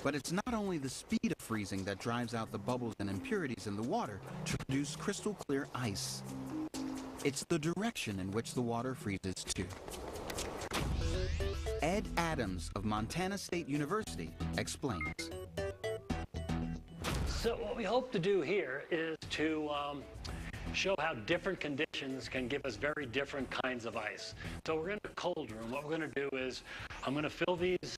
But it's not only the speed of freezing that drives out the bubbles and impurities in the water to produce crystal clear ice. It's the direction in which the water freezes too. Ed Adams of Montana State University explains. So what we hope to do here is to show how different conditions can give us very different kinds of ice. So we're in a cold room. What we're going to do is I'm going to fill these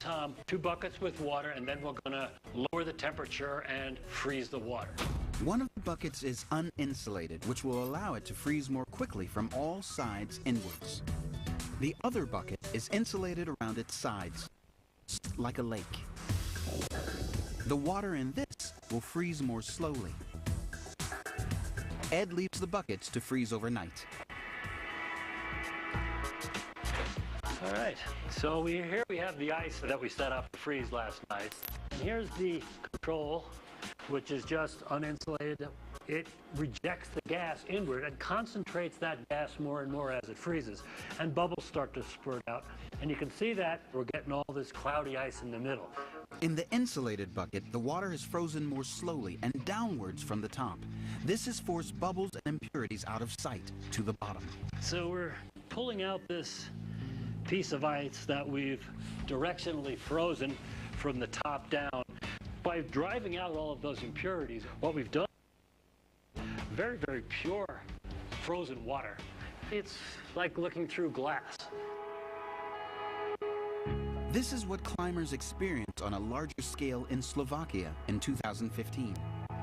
2 buckets with water, and then we're going to lower the temperature and freeze the water. One of the buckets is uninsulated, which will allow it to freeze more quickly from all sides inwards. The other bucket is insulated around its sides, like a lake. The water in this will freeze more slowly. Ed leaves the buckets to freeze overnight. All right, so here we have the ice that we set up to freeze last night. And here's the control, which is just uninsulated. It rejects the gas inward and concentrates that gas more and more as it freezes. And bubbles start to spurt out. And you can see that we're getting all this cloudy ice in the middle. In the insulated bucket, the water is frozen more slowly and downwards from the top. This has forced bubbles and impurities out of sight to the bottom. So we're pulling out this piece of ice that we've directionally frozen from the top down. By driving out all of those impurities, what we've done, very, very pure frozen water. It's like looking through glass. This is what climbers experienced on a larger scale in Slovakia in 2015.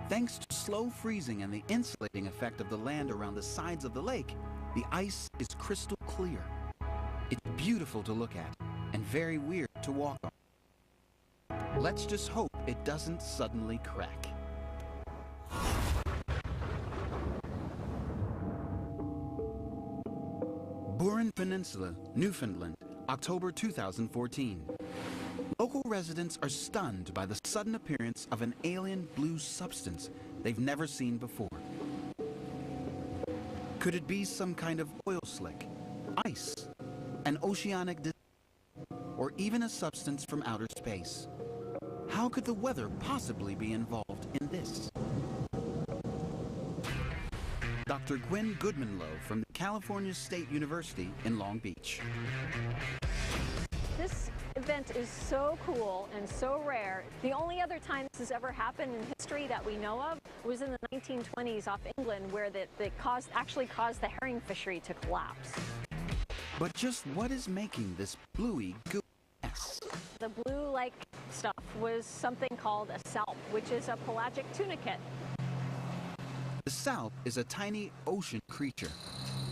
Thanks to slow freezing and the insulating effect of the land around the sides of the lake, the ice is crystal clear. It's beautiful to look at and very weird to walk on. Let's just hope it doesn't suddenly crack. Burin Peninsula, Newfoundland, October 2014. Local residents are stunned by the sudden appearance of an alien blue substance they've never seen before. Could it be some kind of oil slick, ice, an oceanic disaster, or even a substance from outer space? How could the weather possibly be involved in this? Dr. Gwen Goodmanlow from the California State University in Long Beach. This event is so cool and so rare. The only other time this has ever happened in history that we know of was in the 1920s off England, where that actually caused the herring fishery to collapse. But just what is making this bluey goo mess? The blue-like stuff was something called a salp, which is a pelagic tunicate. The salp is a tiny ocean creature.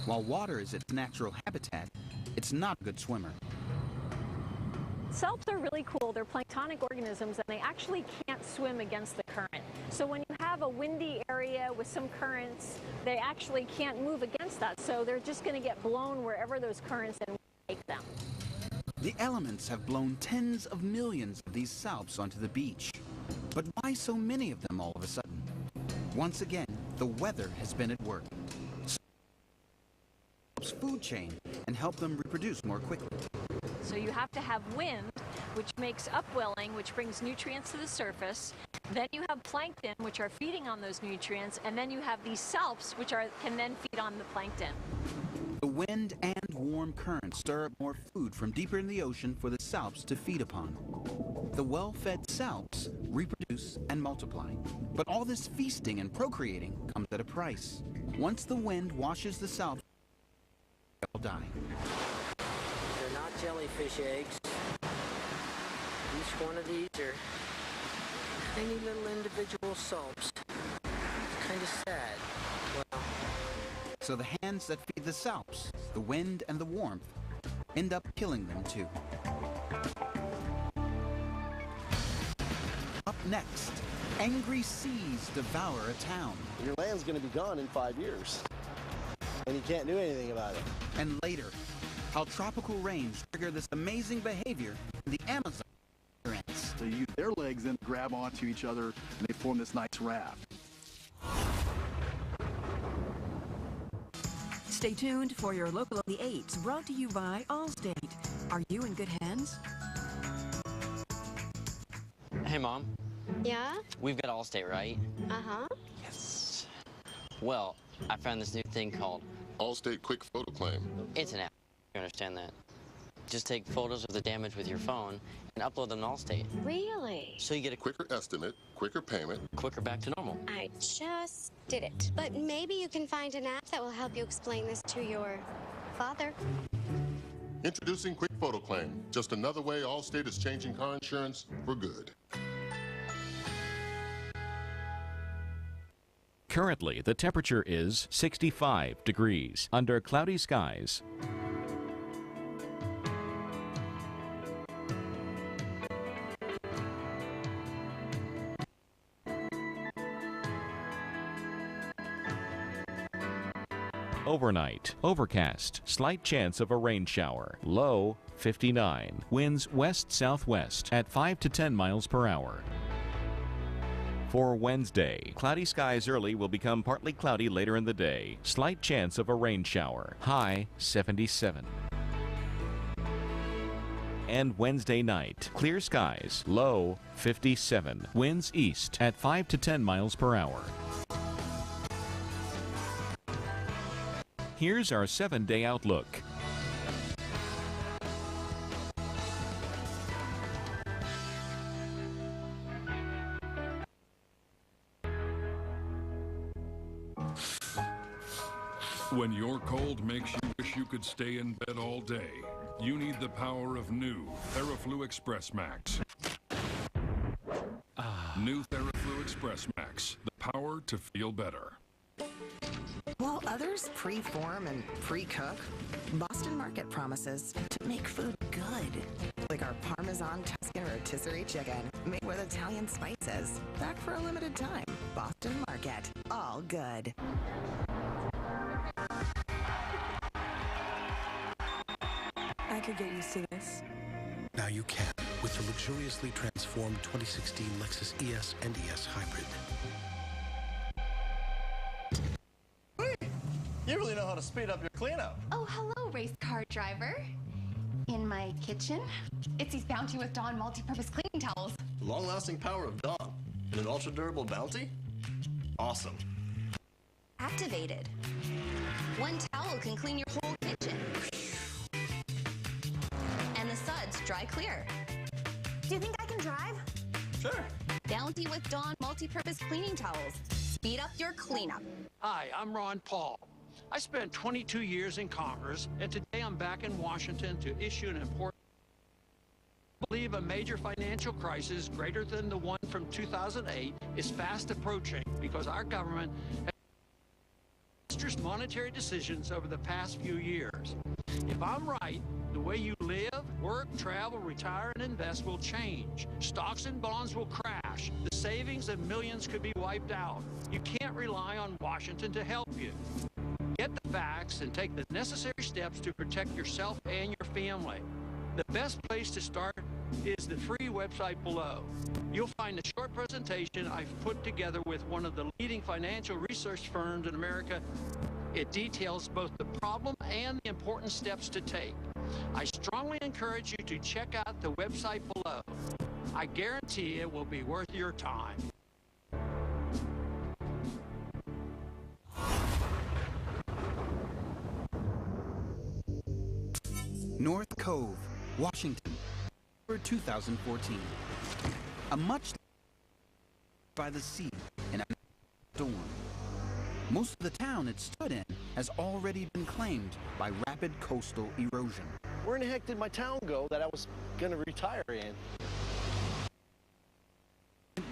While water is its natural habitat, it's not a good swimmer. Salps are really cool. They're planktonic organisms, and they actually can't swim against the current. So when you have a windy area with some currents, they actually can't move against that. So they're just going to get blown wherever those currents take them. The elements have blown tens of millions of these salps onto the beach. But why so many of them all of a sudden? Once again, the weather has been at work. Helps food chain and help them reproduce more quickly. So you have to have wind, which makes upwelling, which brings nutrients to the surface. Then you have plankton, which are feeding on those nutrients, and then you have these salps, which can then feed on the plankton. The wind and warm currents stir up more food from deeper in the ocean for the salps to feed upon. The well-fed salps reproduce and multiply. But all this feasting and procreating comes at a price. Once the wind washes the salps, they'll die. They're not jellyfish eggs. Each one of these are tiny little individual salps. It's kind of sad. Well, so the hands that feed the salps, the wind and the warmth, end up killing them too. Up next, angry seas devour a town. Your land's going to be gone in 5 years, and you can't do anything about it. And later, how tropical rains trigger this amazing behavior in the Amazon. They use their legs and grab onto each other, and they form this nice raft. Stay tuned for your local on the 8s, brought to you by Allstate. Are you in good hands? Hey, Mom. Yeah? We've got Allstate, right? Uh-huh. Yes. Well, I found this new thing called Allstate Quick Photo Claim. It's an app. You understand that? Just take photos of the damage with your phone and upload them to Allstate. Really? So you get a quicker estimate, quicker payment, quicker back to normal. I just did it. But maybe you can find an app that will help you explain this to your father. Introducing Quick Photo Claim. Just another way Allstate is changing car insurance for good. Currently, the temperature is 65 degrees under cloudy skies. Overnight, overcast, slight chance of a rain shower, low 59, winds west-southwest at 5 to 10 miles per hour. For Wednesday, cloudy skies early will become partly cloudy later in the day, slight chance of a rain shower, high 77. And Wednesday night, clear skies, low 57, winds east at 5 to 10 miles per hour. Here's our 7-day outlook. When your cold makes you wish you could stay in bed all day, you need the power of new TheraFlu Express Max. New TheraFlu Express Max, the power to feel better. While others pre-form and pre-cook, Boston Market promises to make food good. Like our Parmesan, Tuscan, or rotisserie chicken, made with Italian spices. Back for a limited time. Boston Market, all good. I could get used to this. Now you can with the luxuriously transformed 2016 Lexus ES and ES Hybrid. You really know how to speed up your cleanup. Oh, hello, race car driver. In my kitchen, it's these Bounty with Dawn multi-purpose cleaning towels. Long-lasting power of Dawn and an ultra-durable Bounty? Awesome. Activated. One towel can clean your whole kitchen. And the suds dry clear. Do you think I can drive? Sure. Bounty with Dawn multi-purpose cleaning towels. Speed up your cleanup. Hi, I'm Ron Paul. I spent 22 years in Congress, and today I'm back in Washington to issue an important. I believe a major financial crisis greater than the one from 2008 is fast approaching because our government has made disastrous monetary decisions over the past few years. If I'm right, the way you live, work, travel, retire, and invest will change. Stocks and bonds will crash. The savings of millions could be wiped out. You can't rely on Washington to help you. Get the facts and take the necessary steps to protect yourself and your family. The best place to start is the free website below. You'll find a short presentation I've put together with one of the leading financial research firms in America. It details both the problem and the important steps to take. I strongly encourage you to check out the website below. I guarantee it will be worth your time. North Cove, Washington, 2014. A much by the sea in a storm. Most of the town it stood in has already been claimed by rapid coastal erosion. Where in the heck did my town go that I was going to retire in?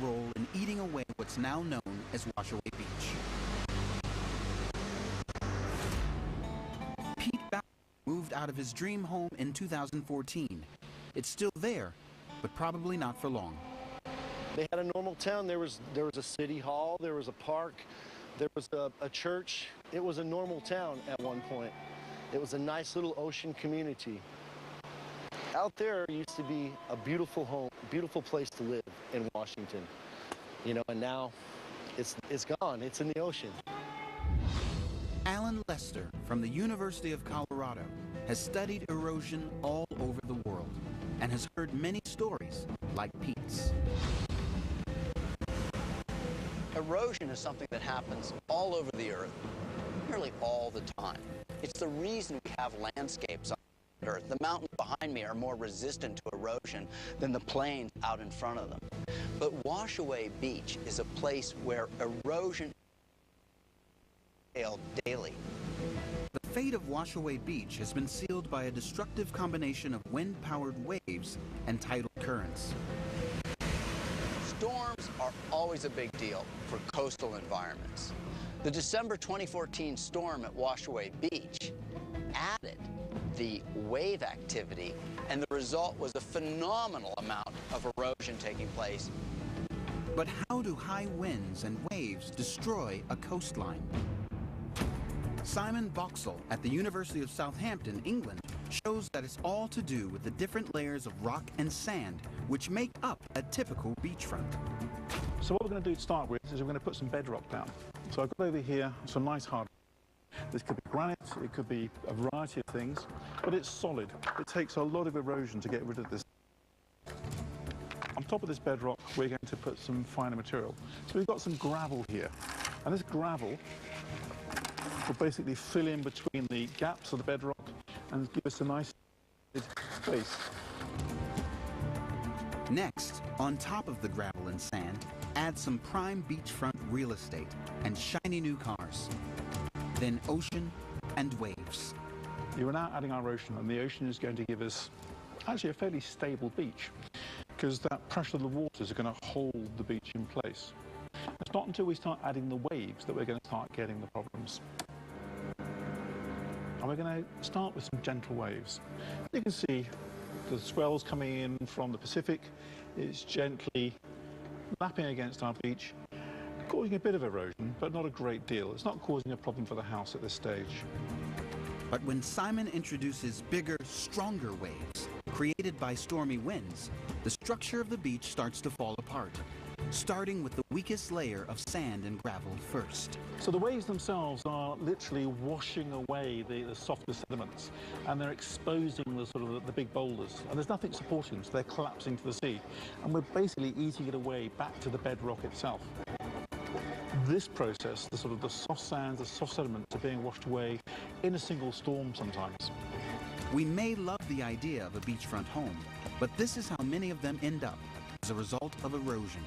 Role in eating away what's now known as Washaway Beach. Pete Bauer moved out of his dream home in 2014. It's still there, but probably not for long. They had a normal town. There was a city hall, there was a park, there was a church. It was a normal town at one point. It was a nice little ocean community. Out there used to be a beautiful home, beautiful place to live in Washington. You know, and now it's gone. It's in the ocean. Alan Lester from the University of Colorado has studied erosion all over the world and has heard many stories like Pete's. Erosion is something that happens all over the Earth, nearly all the time. It's the reason we have landscapes on Earth. The mountains behind me are more resistant to erosion than the plains out in front of them. But Washaway Beach is a place where erosion is daily. The fate of Washaway Beach has been sealed by a destructive combination of wind-powered waves and tidal currents. Storms are always a big deal for coastal environments. The December 2014 storm at Washaway Beach added the wave activity, and the result was a phenomenal amount of erosion taking place. But how do high winds and waves destroy a coastline? Simon Boxall at the University of Southampton, England, shows that it's all to do with the different layers of rock and sand which make up a typical beachfront. So what we're going to do to start with is we're going to put some bedrock down. So I've got over here some nice hard. This could be granite, it could be a variety of things, but it's solid. It takes a lot of erosion to get rid of this. On top of this bedrock, we're going to put some finer material. So we've got some gravel here, and this gravel will basically fill in between the gaps of the bedrock and give us a nice space. Next, on top of the gravel and sand, add some prime beachfront real estate and shiny new cars. Then ocean and waves. You're now adding our ocean, and the ocean is going to give us actually a fairly stable beach, because that pressure of the waters are going to hold the beach in place. It's not until we start adding the waves that we're going to start getting the problems. And we're going to start with some gentle waves. You can see the swells coming in from the Pacific. It's gently lapping against our beach, causing a bit of erosion, but not a great deal. It's not causing a problem for the house at this stage. But when Simon introduces bigger, stronger waves, created by stormy winds, the structure of the beach starts to fall apart, starting with the weakest layer of sand and gravel first. So the waves themselves are literally washing away the softer sediments, and they're exposing the big boulders, and there's nothing supporting them, so they're collapsing to the sea, and we're basically eating it away back to the bedrock itself. This process, the soft sands, the soft sediments are being washed away in a single storm sometimes. We may love the idea of a beachfront home, but this is how many of them end up as a result of erosion.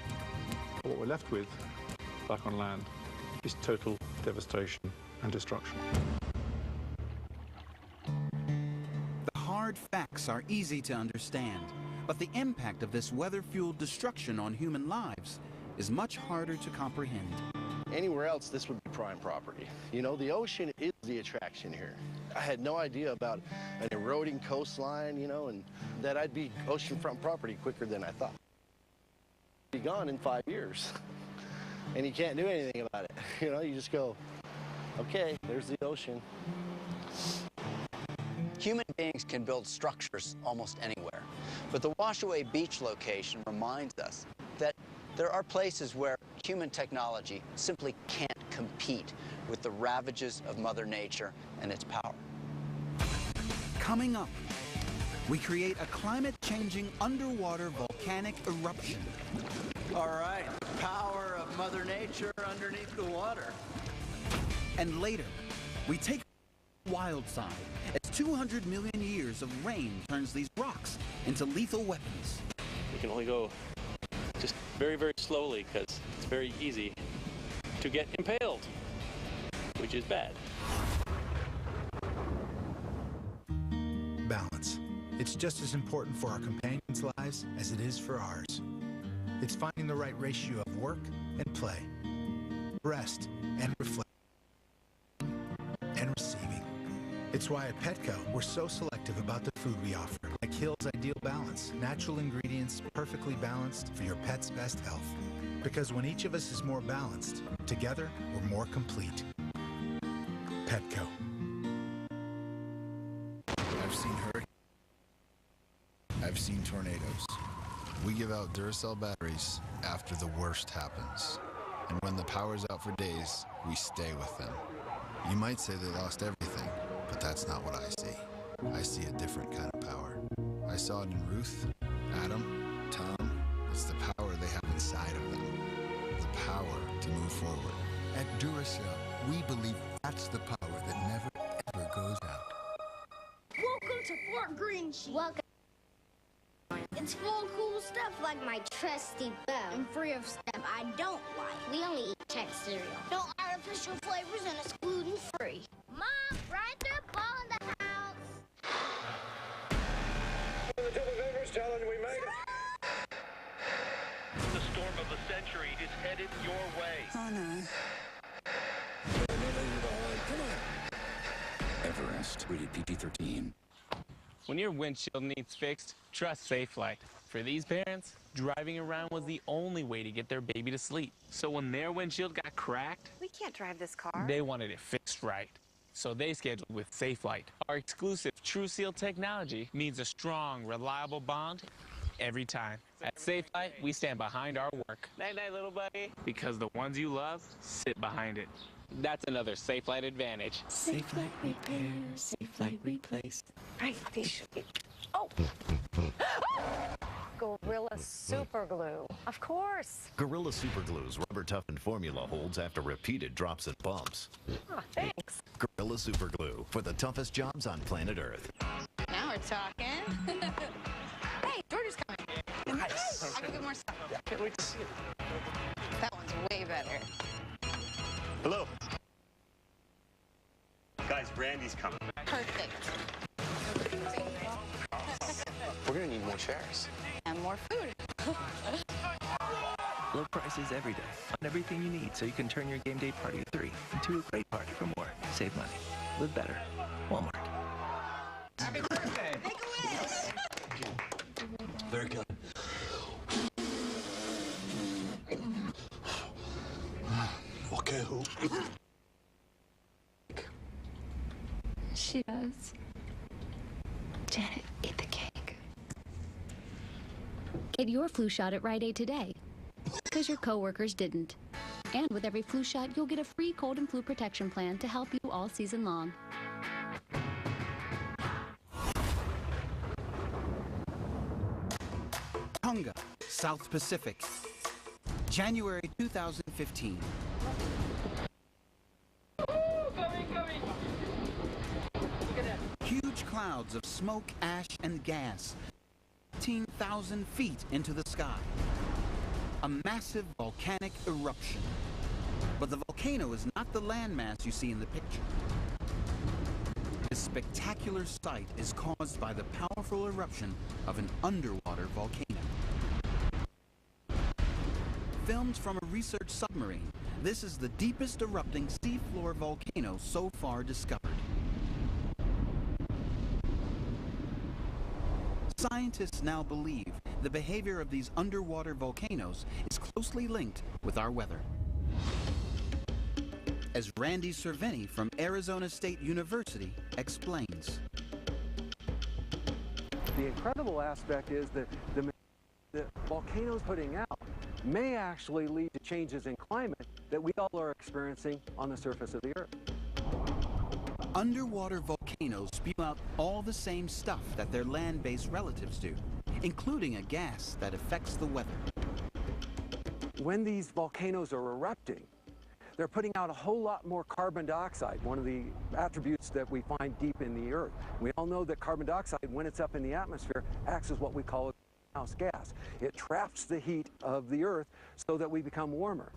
What we're left with back on land is total devastation and destruction. The hard facts are easy to understand, but the impact of this weather-fueled destruction on human lives is much harder to comprehend. Anywhere else, this would be prime property. You know, the ocean is the attraction here. I had no idea about an eroding coastline, you know, and that I'd be oceanfront property quicker than I thought. Be gone in 5 years, and you can't do anything about it. You know, you just go, okay, there's the ocean. Human beings can build structures almost anywhere, but the Washaway Beach location reminds us that there are places where human technology simply can't compete with the ravages of Mother Nature and its power. Coming up, we create a climate-changing underwater volcanic eruption. All right, the power of Mother Nature underneath the water. And later, we take the wild side as 200 million years of rain turns these rocks into lethal weapons. We can only go just very, very slowly because it's very easy to get impaled, which is bad. Balance. It's just as important for our companions' lives as it is for ours. It's finding the right ratio of work and play, rest and reflect, and receiving. It's why at Petco, we're so selective about the food we offer, like Hill's Ideal Balance, natural ingredients perfectly balanced for your pet's best health. Because when each of us is more balanced, together we're more complete. Petco. I've seen hurricanes. I've seen tornadoes. We give out Duracell batteries after the worst happens. And when the power's out for days, we stay with them. You might say they lost everything, but that's not what I see. I see a different kind of power. I saw it in Ruth, Adam, Tom. It's the power they have inside of them. The power to move forward. At Duracell, we believe that's the power that never, ever goes out. Welcome to Fort Greensheet. Welcome. It's full of cool stuff like my trusty bow and free of stuff I don't like. We only eat tech cereal. No artificial flavors and it's gluten-free. Mom, right there, ball in the house. The Double Favors challenge we made. The storm of the century is headed your way. Oh, no. Everest, rated PG-13. When your windshield needs fixed, trust Safelite. For these parents, driving around was the only way to get their baby to sleep. So when their windshield got cracked, We can't drive this car. they wanted it fixed right. So they scheduled with Safelite. Our exclusive True Seal technology means a strong, reliable bond every time. At Safelite, we stand behind our work. Night-night, little buddy. Because the ones you love sit behind it. That's another Safelite advantage. Safelite repair, Safelite replace. Right, they should be. Oh! Gorilla Super Glue. Of course. Gorilla Super Glue's rubber-toughened formula holds after repeated drops and bumps. Oh, thanks. Gorilla Super Glue for the toughest jobs on planet Earth. Now we're talking. Hey, George's coming. Nice. I can get more stuff. Can't wait to see it. That one's way better. Hello. Guys, Brandy's coming. Perfect. We're gonna need more chairs. And more food. Low prices every day on everything you need so you can turn your game day party of 3 into a great party for more. Save money. Live better. Walmart. Happy birthday! Make a wish! Very good. Okay, who? She does. Janet, eat the cake. Get your flu shot at Rite Aid today, because your coworkers didn't. And with every flu shot, you'll get a free cold and flu protection plan to help you all season long. Tonga, South Pacific, January 2015. Huge clouds of smoke, ash, and gas, 15,000 feet into the sky. A massive volcanic eruption. But the volcano is not the landmass you see in the picture. This spectacular sight is caused by the powerful eruption of an underwater volcano. Filmed from a research submarine, this is the deepest erupting seafloor volcano so far discovered. Scientists now believe the behavior of these underwater volcanoes is closely linked with our weather. As Randy Cervini from Arizona State University explains. The incredible aspect is that the volcanoes putting out may actually lead to changes in climate that we all are experiencing on the surface of the Earth. Underwater volcanoes spew out all the same stuff that their land-based relatives do, including a gas that affects the weather. When these volcanoes are erupting, they're putting out a whole lot more carbon dioxide, one of the attributes that we find deep in the Earth. We all know that carbon dioxide, when it's up in the atmosphere, acts as what we call a greenhouse gas. It traps the heat of the Earth so that we become warmer.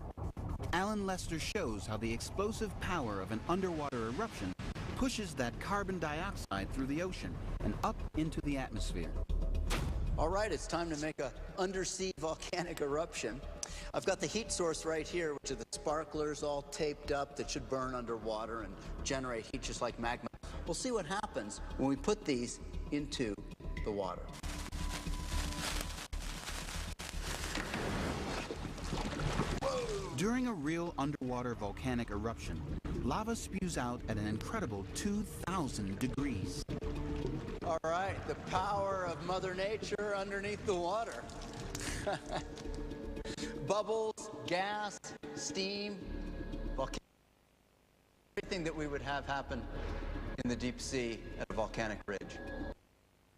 Alan Lester shows how the explosive power of an underwater eruption pushes that carbon dioxide through the ocean and up into the atmosphere. All right, it's time to make an undersea volcanic eruption. I've got the heat source right here, which are the sparklers all taped up that should burn underwater and generate heat just like magma. We'll see what happens when we put these into the water. During a real underwater volcanic eruption, lava spews out at an incredible 2,000 degrees. All right, the power of Mother Nature underneath the water. Bubbles, gas, steam, volcano, everything that we would have happen in the deep sea at a volcanic ridge.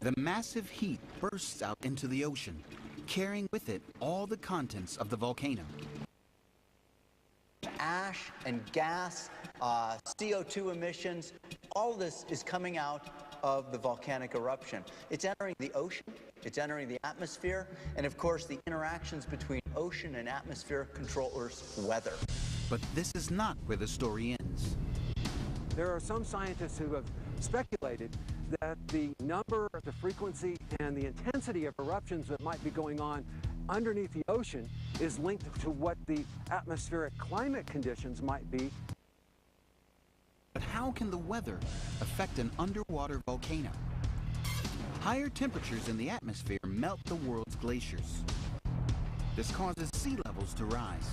The massive heat bursts out into the ocean, carrying with it all the contents of the volcano. ash and gas, CO2 emissions. All of this is coming out of the volcanic eruption. It's entering the ocean, it's entering the atmosphere, and of course the interactions between ocean and atmosphere control Earth's weather. But this is not where the story ends. There are some scientists who have speculated that the number, the frequency, and the intensity of eruptions that might be going on underneath the ocean is linked to what the atmospheric climate conditions might be. But how can the weather affect an underwater volcano? Higher temperatures in the atmosphere melt the world's glaciers. This causes sea levels to rise.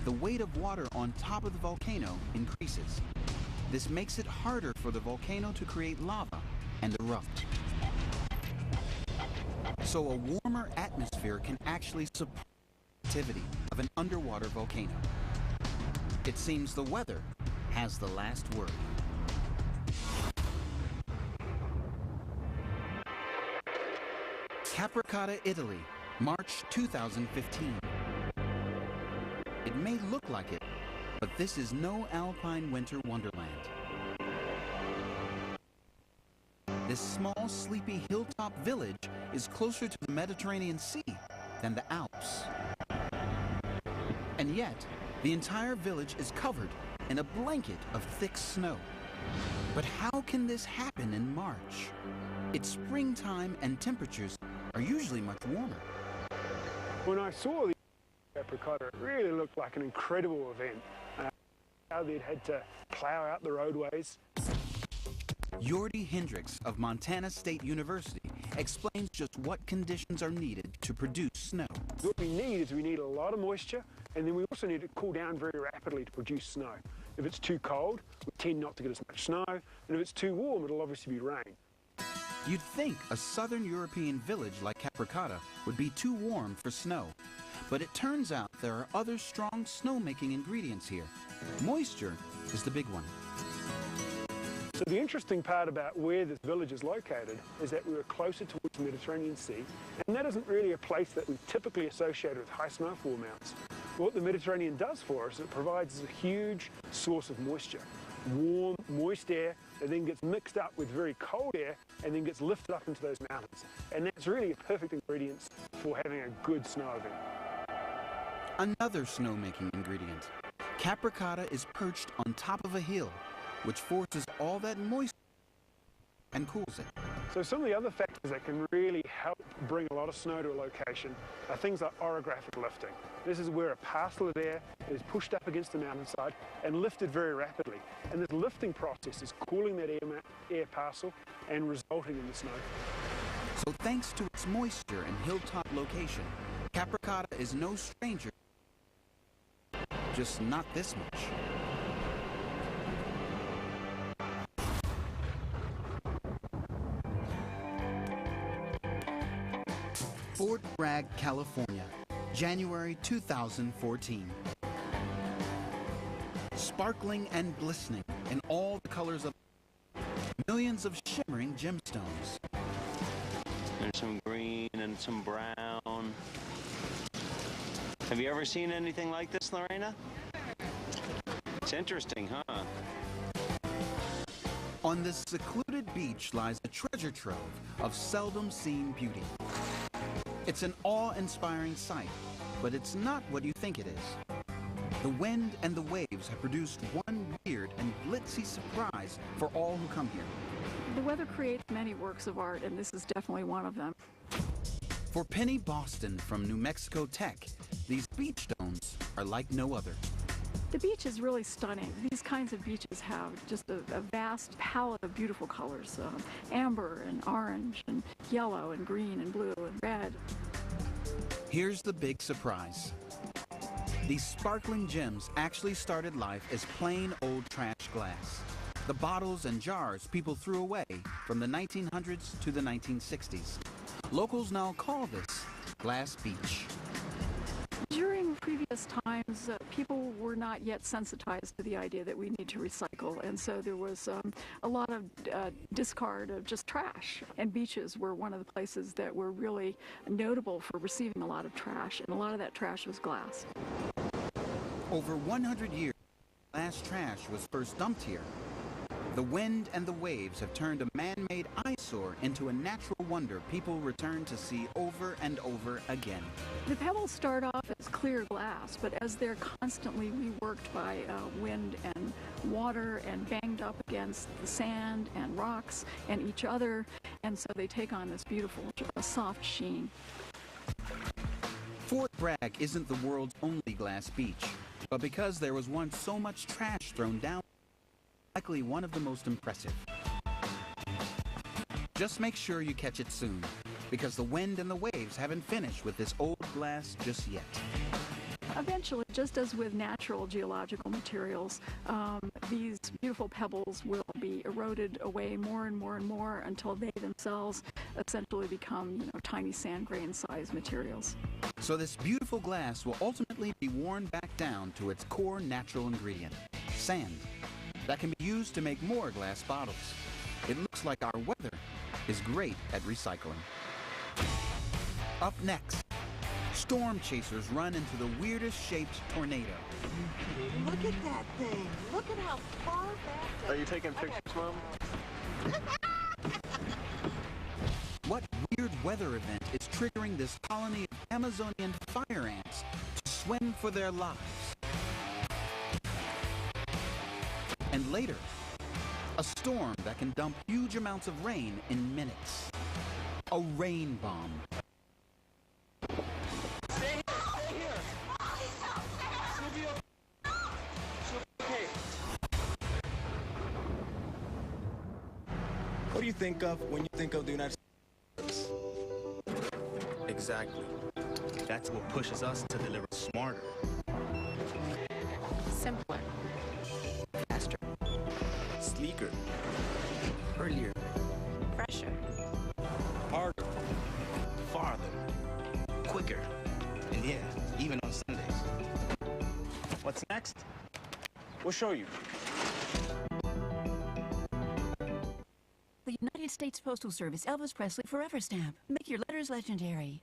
The weight of water on top of the volcano increases. This makes it harder for the volcano to create lava and erupt. So a warmer atmosphere can actually support the activity of an underwater volcano. It seems the weather has the last word. Capricata, Italy, March 2015. It may look like it, but this is no alpine winter wonderland. This small, sleepy hilltop village is closer to the Mediterranean Sea than the Alps. And yet, the entire village is covered in a blanket of thick snow. But how can this happen in March? It's springtime and temperatures are usually much warmer. When I saw the Precursor, it really looked like an incredible event. How they'd had to plow out the roadways. Jordi Hendricks of Montana State University explains just what conditions are needed to produce snow. What we need is we need a lot of moisture, and then we also need it to cool down very rapidly to produce snow. If it's too cold, we tend not to get as much snow, and if it's too warm, it'll obviously be rain. You'd think a southern European village like Capricata would be too warm for snow. But it turns out there are other strong snow-making ingredients here. Moisture is the big one. So the interesting part about where this village is located is that we were closer towards the Mediterranean Sea, and that isn't really a place that we typically associate with high snowfall amounts. What the Mediterranean does for us, it provides a huge source of moisture. Warm, moist air that then gets mixed up with very cold air and then gets lifted up into those mountains. And that's really a perfect ingredient for having a good snow event. Another snow-making ingredient. Capricata is perched on top of a hill, which forces all that moisture and cools it. So some of the other factors that can really help bring a lot of snow to a location are things like orographic lifting. This is where a parcel of air is pushed up against the mountainside and lifted very rapidly. And this lifting process is cooling that air parcel and resulting in the snow. So thanks to its moisture and hilltop location, Capricata is no stranger. Just not this much. Fort Bragg, California, January 2014. Sparkling and glistening in all the colors of millions of shimmering gemstones. There's some green and some brown. Have you ever seen anything like this, Lorena? It's interesting, huh? On this secluded beach lies a treasure trove of seldom seen beauty. It's an awe-inspiring sight, but it's not what you think it is. The wind and the waves have produced one weird and glitzy surprise for all who come here. The weather creates many works of art, and this is definitely one of them. For Penny Boston from New Mexico Tech, these beach domes are like no other. The beach is really stunning. These kinds of beaches have just a vast palette of beautiful colors. Amber and orange and yellow and green and blue and red. Here's the big surprise. These sparkling gems actually started life as plain old trash glass. The bottles and jars people threw away from the 1900s to the 1960s. Locals now call this Glass Beach. During previous times, people were not yet sensitized to the idea that we need to recycle, and so there was a lot of discard of just trash. And beaches were one of the places that were really notable for receiving a lot of trash, and a lot of that trash was glass. Over 100 years, glass trash was first dumped here. The wind and the waves have turned a man-made eyesore into a natural wonder people return to see over and over again. The pebbles start off as clear glass, but as they're constantly reworked by wind and water and banged up against the sand and rocks and each other, and so they take on this beautiful, soft sheen. Fort Bragg isn't the world's only glass beach, but because there was once so much trash thrown down, likely one of the most impressive. Just make sure you catch it soon, because the wind and the waves haven't finished with this old glass just yet. Eventually, just as with natural geological materials, these beautiful pebbles will be eroded away more and more and more until they themselves essentially become, tiny sand grain-sized materials. So this beautiful glass will ultimately be worn back down to its core natural ingredient, sand, that can be used to make more glass bottles. It looks like our weather is great at recycling. Up next, storm chasers run into the weirdest shaped tornado. Look at that thing. Look at how far back. Are you taking pictures, Mom? What weird weather event is triggering this colony of Amazonian fire ants to swim for their lives? And later, a storm that can dump huge amounts of rain in minutes. A rain bomb. Stay here, stay here. She'll be okay. What do you think of when you think of the United States? Exactly. That's what pushes us to deliver smarter. Simpler. Faster. Sleeker. Earlier. Fresher. Harder. Farther. Quicker. And yeah, even on Sundays. What's next? We'll show you. The United States Postal Service Elvis Presley Forever Stamp. Make your letters legendary.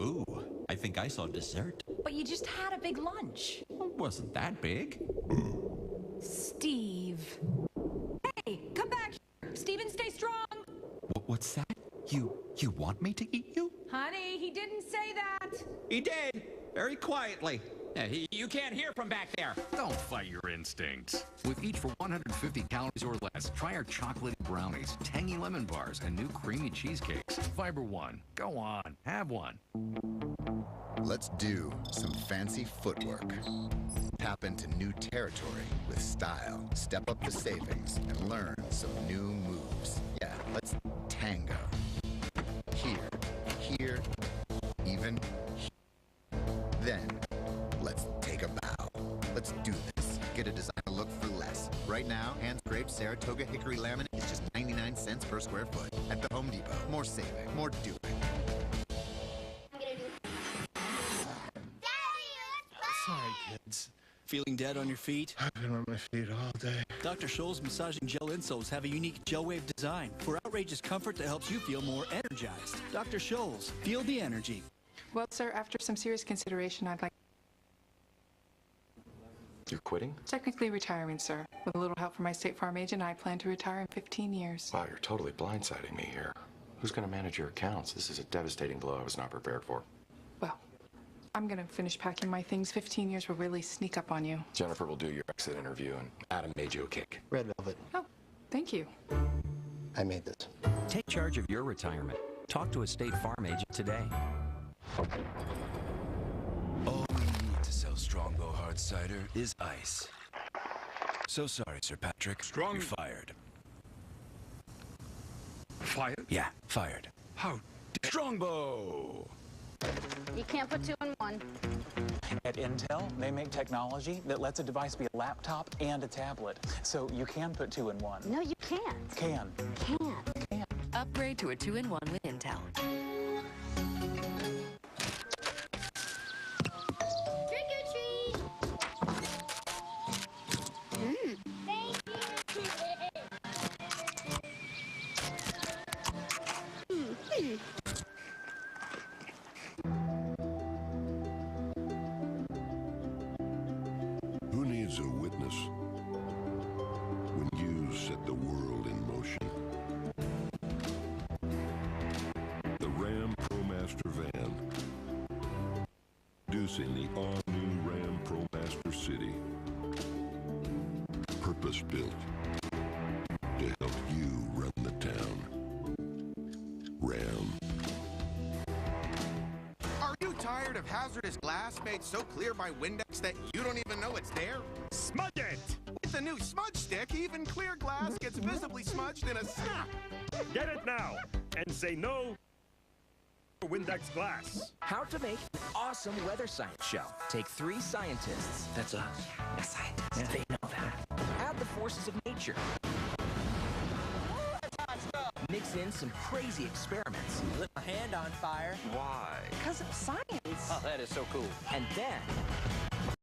Ooh, I think I saw dessert. But you just had a big lunch. Wasn't that big. Steve. Hey, come back here. Steven, stay strong. What's that? You want me to eat you? Honey, he didn't say that. He did, very quietly. You can't hear from back there. Don't fight your instincts. With each for 150 calories or less, try our chocolatey brownies, tangy lemon bars, and new creamy cheesecakes. Fiber One. Go on, have one. Let's do some fancy footwork. Tap into new territory with style. Step up the savings and learn some new moves. Yeah, let's tango. Here, even here. Then, let's take a bow. Let's do this. Get a designer look for less. Right now, hand-scraped Saratoga hickory laminate is just 99 cents per square foot. At the Home Depot, more saving, more doing. Sorry, kids. Feeling dead on your feet? I've been on my feet all day. Dr. Scholl's massaging gel insoles have a unique gel wave design for outrageous comfort that helps you feel more energized. Dr. Scholl's, feel the energy. Well, sir, after some serious consideration, I'd like... You're quitting? Technically retiring, sir. With a little help from my State Farm agent, I plan to retire in 15 years. Wow, you're totally blindsiding me here. Who's going to manage your accounts? This is a devastating blow I was not prepared for. Well, I'm going to finish packing my things. 15 years will really sneak up on you. Jennifer will do your exit interview, and Adam made you a cake. Red velvet. Oh, thank you. I made this. Take charge of your retirement. Talk to a State Farm agent today. All we need to sell Strongbow hard cider is ice. So sorry, Sir Patrick. You're fired. Fired? Yeah, fired. How? Strongbow! You can't put two in one. At Intel, they make technology that lets a device be a laptop and a tablet. So you can put two in one. No, you can't. Can. Can't. Upgrade to a 2-in-1 with Intel. Trick or treat! Thank you! needs a witness. When you set the world in motion. The Ram ProMaster van. Introducing the all-new Ram ProMaster City. Purpose-built to help you run the town. Ram. Are you tired of hazardous glass made so clear by Windex that you don't even know it's there? Smudge it! With the new Smudge Stick, even clear glass gets visibly smudged in a snap. Get it now and say no to Windex glass. How to make an awesome weather science show. Take 3 scientists. That's us. A scientist. Yeah. They know that. Add the forces of nature. Mix in some crazy experiments. Lit my hand on fire. Why? Because of science. Oh, that is so cool. And then